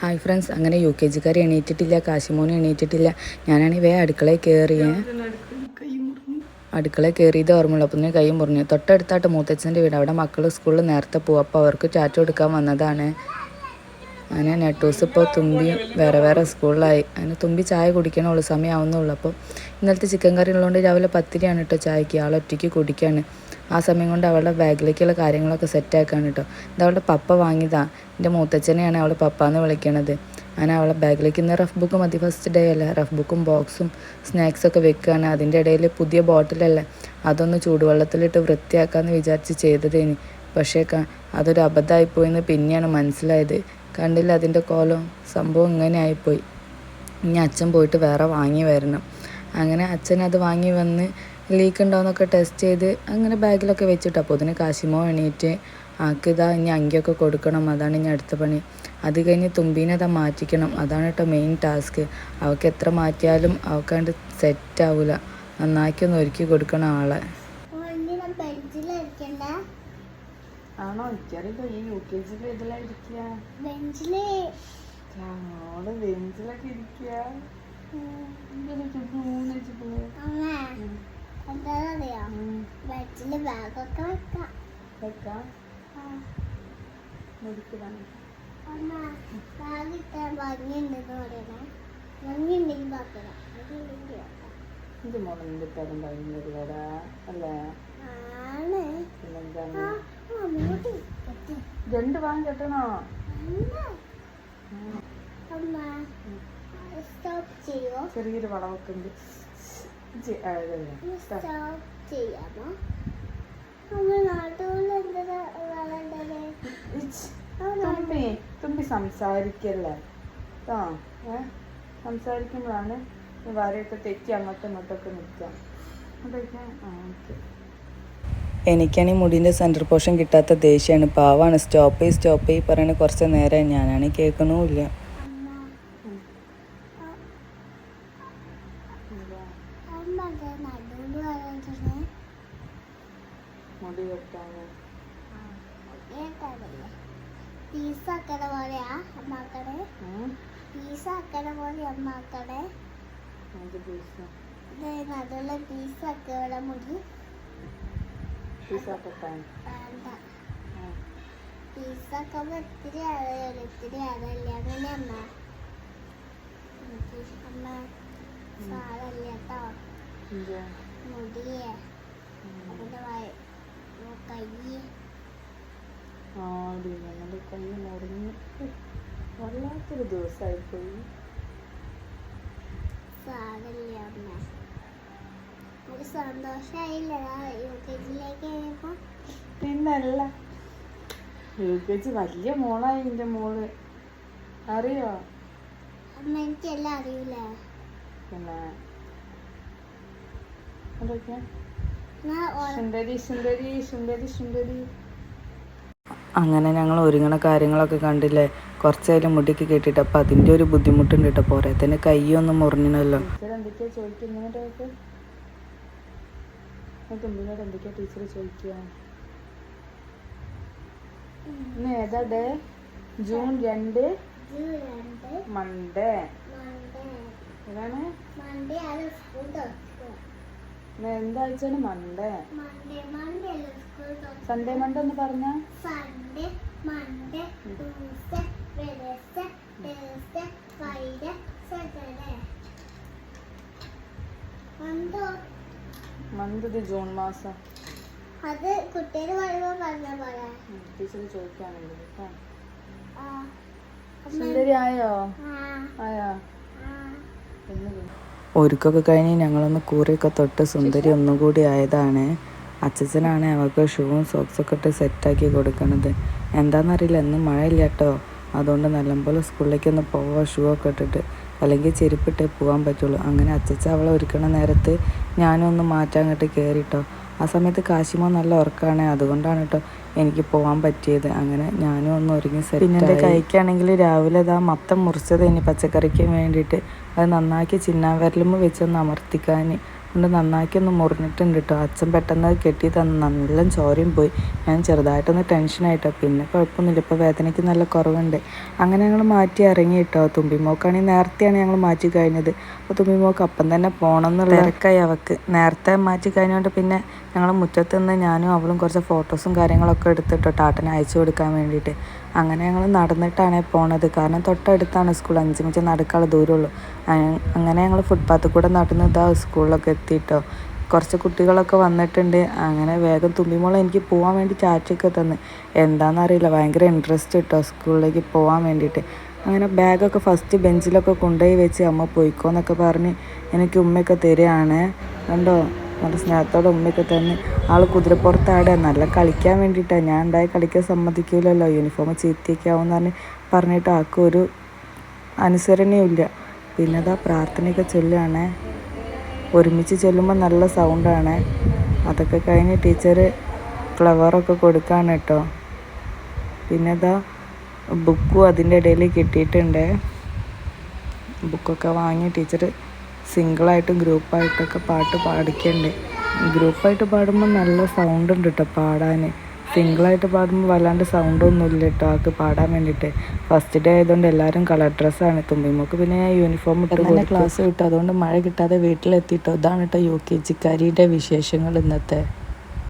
Hi friends, അങ്ങനെ UKG-കാർ എണീറ്റിട്ടില്ല, കാശിമോനും എണീറ്റിട്ടില്ല. ഞാനാണെങ്കിൽ അടുക്കളയിൽ കയറിയത് ഓർമ്മയുള്ളൂ. അപ്പം കൈ മുറിഞ്ഞു. തൊട്ടടുത്തായിട്ട് മൂത്തച്ഛൻ്റെ വീട്. അവിടെ മക്കൾ സ്കൂളിൽ നേരത്തെ പോകും. അപ്പോൾ അവർക്ക് ടാറ്റ കൊടുക്കാൻ വന്നതാണ്. അങ്ങനെ നെട്ടൂസ് ഇപ്പോൾ തുമ്പിയും വേറെ സ്കൂളിലായി. അങ്ങനെ തുമ്പി ചായ കുടിക്കണുള്ളൂ, സമയമാവുന്നുള്ളൂ. അപ്പോൾ ഇന്നലത്തെ ചിക്കൻ കറി ഉള്ളതുകൊണ്ട് രാവിലെ 10 കേട്ടോ ചായക്ക്. ആളൊറ്റയ്ക്ക് കുടിക്കുകയാണ്. ആ സമയം കൊണ്ട് അവളുടെ ബാഗിലേക്കുള്ള കാര്യങ്ങളൊക്കെ സെറ്റാക്കാണ് കേട്ടോ. ഇത് അവളുടെ പപ്പ വാങ്ങിയതാണ്. എൻ്റെ മൂത്തച്ഛനെയാണ് അവൾ പപ്പാന്ന് വിളിക്കണത്. അങ്ങനെ അവളെ ബാഗിലേക്ക് ഇന്ന് റഫ് ബുക്ക് മതി, ഫസ്റ്റ് ഡേ അല്ലേ. റഫ് ബുക്കും ബോക്സും സ്നാക്സൊക്കെ വെക്കുകയാണ്. അതിൻ്റെ ഇടയിൽ പുതിയ ബോട്ടിലല്ലേ, അതൊന്ന് ചൂടുവെള്ളത്തിലിട്ട് വൃത്തിയാക്കാമെന്ന് വിചാരിച്ച് ചെയ്തതേനി. പക്ഷേ അതൊരു അബദ്ധമായിപ്പോയിന്ന് പിന്നെയാണ് മനസ്സിലായത്. കണ്ടില്ല അതിൻ്റെ കോലം, സംഭവം ഇങ്ങനെ ആയിപ്പോയി. ഇനി അച്ഛൻ പോയിട്ട് വേറെ വാങ്ങി വരണം. അങ്ങനെ അച്ഛൻ അത് വാങ്ങി വന്ന് ലീക്ക് ഉണ്ടോയെന്നൊക്കെ ടെസ്റ്റ് ചെയ്ത് അങ്ങനെ ബാഗിലൊക്കെ വെച്ചിട്ട്. അപ്പോൾ അതിന് കാശിമോ എണീറ്റ് ആക്കിതാ ഇനി അങ്കിയൊക്കെ കൊടുക്കണം. അതാണ് ഇനി അടുത്ത പണി. അത് കഴിഞ്ഞ് തുമ്പീനെ അതാ മാറ്റിക്കണം. അതാണ് കേട്ടോ മെയിൻ ടാസ്ക്. അവൾക്ക് എത്ര മാറ്റിയാലും അവൾക്കണ്ട് സെറ്റാവില്ല. നന്നാക്കി ഒന്ന് ഒരുക്കി കൊടുക്കണം ആളെ. ആണോ? എനിക്കറിയില്ല. ഈ UKG-യിൽ ഇതിലാണ് ഇരിക്കുക. ബെഞ്ചിലൊക്കെ ഇരിക്കുക. ഇത് മോളെന്ത് തരം കഴിഞ്ഞില്ലടാ അല്ലേ? രണ്ട് വാങ്ങി കെട്ടണോ? ചെറിയൊരു വളവൊക്കെ ഉണ്ട്. തുമ്പി സംസാരിക്കല്ലേ സംസാരിക്കുമ്പോഴാണ് വരയൊക്കെ തെറ്റി അങ്ങോട്ടും ഇങ്ങോട്ടൊക്കെ നിൽക്കാം. എനിക്കാണെങ്കിൽ മുടിൻ്റെ സെൻറ്റർ പോർഷൻ കിട്ടാത്ത ദേഷ്യമാണ്. പാവാണ്. സ്റ്റോപ്പ് പറയണ കുറച്ച് നേരം ഞാനാണെങ്കിൽ കേൾക്കണമില്ല. മുടി വെട്ടാണ് മുടി ഇത്തിരി അതല്ല അങ്ങനെ സാരല്ല കേട്ടോ. മുടിയേ അതിന്റെ കൈ മുറിഞ്ഞ് വല്ലാത്തൊരു ദിവസമായിപ്പോയി. സാരല്ല അമ്മ, ഒരു സന്തോഷമായില്ല UKG-യിലേക്ക്. പിന്നല്ല, UKG വലിയ മോളായി എൻ്റെ മോള്. അറിയോ അമ്മ? എനിക്കെല്ലാം അറിയില്ലേ. പിന്നെ അതൊക്കെ സുന്ദരി. അങ്ങനെ ഞങ്ങൾ ഒരുങ്ങണ കാര്യങ്ങളൊക്കെ കണ്ടില്ലേ. കുറച്ചായാലും മുടിക്ക് കെട്ടിട്ട്. അപ്പം അതിൻ്റെ ഒരു ബുദ്ധിമുട്ടുണ്ട് കേട്ടോ. പോരെ തന്നെ കൈയൊന്നും മുറിഞ്ഞണല്ലോ. എന്തൊക്കെയാ ചോദിക്കുന്നവരൊക്കെ? തുമ്പിനോട് എന്തൊക്കെയാ ടീച്ചർ ചോദിക്കുക? ഇന്ന് ഏതാ ഡേ? June 2 Monday. ഏതാണ്? എന്താഴ്ചയാണ്? മൺഡേ. സൺഡേ മൺഡേ ഒന്ന് പറഞ്ഞ. മന്ത് ഇത് ജൂൺ മാസം. അത് കുട്ടിയുടെ ടീച്ചർ ചോദിക്കാണെങ്കിൽ സുന്ദരി ആയോ? ഒരുക്കൊക്കെ കഴിഞ്ഞ് ഞങ്ങളൊന്ന് കൂറിയൊക്കെ തൊട്ട് സുന്ദരി ഒന്നും കൂടി ആയതാണ്. അച്ഛനാണ് അവൾക്ക് ഷൂവും സോക്സൊക്കെ ഇട്ട് സെറ്റാക്കി കൊടുക്കണത്. എന്താണെന്നറിയില്ല, ഇന്ന് മഴയില്ല കേട്ടോ. അതുകൊണ്ട് നല്ലപോലെ സ്കൂളിലേക്കൊന്ന് പോവാം ഷൂ ഒക്കെ ഇട്ടിട്ട്. അല്ലെങ്കിൽ ചെരുപ്പിട്ടേ പോകാൻ പറ്റുള്ളൂ. അങ്ങനെ അച്ഛൻ അവളെ ഒരുക്കണ നേരത്ത് ഞാനും ഒന്ന് മാറ്റാൻ കേട്ട് കയറിട്ടോ. ആ സമയത്ത് കാശിമോ നല്ല ഉറക്കമാണ്. അതുകൊണ്ടാണ് കേട്ടോ എനിക്ക് പോകാൻ പറ്റിയത്. അങ്ങനെ ഞാനും ഒന്ന് ഒരുങ്ങി സെറ്റ്. പിന്നെ എൻ്റെ കൈക്കാണെങ്കിൽ രാവിലെ ഇതാ മത്തം മുറിച്ചത് ഇനി പച്ചക്കറിക്ക് വേണ്ടിയിട്ട് അത് നന്നാക്കി ചിന്നാൻ വിരലുമ്പോൾ വെച്ചൊന്ന് അമർത്തിക്കാൻ. അതുകൊണ്ട് നന്നാക്കി ഒന്ന് മുറിഞ്ഞിട്ടുണ്ട് കേട്ടോ. അച്ഛൻ പെട്ടെന്ന് കെട്ടി തന്നു, നല്ല ചോരയും പോയി. ഞാൻ ചെറുതായിട്ടൊന്ന് ടെൻഷനായിട്ടോ. പിന്നെ കുഴപ്പമൊന്നുമില്ല, ഇപ്പോൾ വേദനയ്ക്ക് നല്ല കുറവുണ്ട്. അങ്ങനെ ഞങ്ങൾ മാറ്റി ഇറങ്ങി കേട്ടോ. തുമ്പിമോക്കാണെങ്കിൽ നേരത്തെയാണ് ഞങ്ങൾ മാറ്റി കഴിഞ്ഞത്. അപ്പോൾ തുമ്പിമോക്ക് അപ്പം തന്നെ പോകണം എന്നുള്ള തിരക്കായി അവൾക്ക്. നേരത്തെ മാറ്റി കഴിഞ്ഞുകൊണ്ട് പിന്നെ ഞങ്ങൾ മുറ്റത്ത് നിന്ന് ഞാനും അവളും കുറച്ച് ഫോട്ടോസും കാര്യങ്ങളൊക്കെ എടുത്തിട്ടോ ടാട്ടനെ അയച്ചു കൊടുക്കാൻ വേണ്ടിയിട്ട്. അങ്ങനെ ഞങ്ങൾ നടന്നിട്ടാണ് പോണത്, കാരണം തൊട്ടടുത്താണ് സ്കൂൾ, 5 മിനിറ്റ് നടക്കാനുള്ള ദൂരമുള്ളൂ. അങ്ങനെ ഞങ്ങൾ ഫുട്പാത്തിൽ കൂടെ നടന്ന് ഇതാ സ്കൂളിലൊക്കെ എത്തിയിട്ടോ. കുറച്ച് കുട്ടികളൊക്കെ വന്നിട്ടുണ്ട്. അങ്ങനെ വേഗം തുമ്പിമോളെ എനിക്ക് പോകാൻ വേണ്ടി ചാറ്റൊക്കെ തന്ന്. എന്താണെന്നറിയില്ല, ഭയങ്കര ഇൻട്രസ്റ്റ് കിട്ടോ സ്കൂളിലേക്ക് പോകാൻ വേണ്ടിയിട്ട്. അങ്ങനെ ബാഗൊക്കെ ഫസ്റ്റ് ബെഞ്ചിലൊക്കെ കൊണ്ടുപോയി വെച്ച് അമ്മ പോയിക്കോന്നൊക്കെ പറഞ്ഞ് എനിക്ക് ഉമ്മയൊക്കെ തരികയാണ്. കണ്ടോ, നല്ല സ്നേഹത്തോടെ ഉമ്മയൊക്കെ തന്നെ. ആൾ കുതിരപ്പുറത്താടെ നല്ല കളിക്കാൻ വേണ്ടിയിട്ടാണ്. ഞാൻ ഉണ്ടായി കളിക്കാൻ സമ്മതിക്കില്ലല്ലോ, യൂണിഫോം ചീത്തയൊക്കെ ആവുമെന്ന് പറഞ്ഞിട്ട് ആർക്കും ഒരു അനുസരണയും ഇല്ല. പിന്നെ അതാ പ്രാർത്ഥനയൊക്കെ ചൊല്ലുകയാണ്. ഒരുമിച്ച് ചൊല്ലുമ്പോൾ നല്ല സൗണ്ടാണ്. അതൊക്കെ കഴിഞ്ഞ് ടീച്ചർ ഫ്ലവറൊക്കെ കൊടുക്കുകയാണ് കേട്ടോ. പിന്നെ ഇതാ ബുക്കും അതിൻ്റെ ഇടയിൽ കിട്ടിയിട്ടുണ്ട്. ബുക്കൊക്കെ വാങ്ങി ടീച്ചർ സിംഗിളായിട്ടും ഗ്രൂപ്പായിട്ടൊക്കെ പാട്ട് പാടിക്കണ്ട്. ഗ്രൂപ്പായിട്ട് പാടുമ്പോൾ നല്ല സൗണ്ട് ഉണ്ട് കേട്ടോ പാടാൻ. സിംഗിളായിട്ട് പാടുമ്പോൾ വല്ലാണ്ട് സൗണ്ടൊന്നും ഇല്ല കേട്ടോ ആൾക്ക് പാടാൻ വേണ്ടിയിട്ട്. ഫസ്റ്റ് ഡേ ആയതുകൊണ്ട് എല്ലാവരും കളർ ഡ്രസ്സാണ്. തുമ്പിമോക്ക് പിന്നെ ഞാൻ യൂണിഫോം ഇട്ട് തന്നെ ക്ലാസ് വിട്ടു. അതുകൊണ്ട് മഴ കിട്ടാതെ വീട്ടിലെത്തിയിട്ടോ. ഇതാണ് കേട്ടോ UKG-കാരിയുടെ വിശേഷങ്ങൾ ഇന്നത്തെ.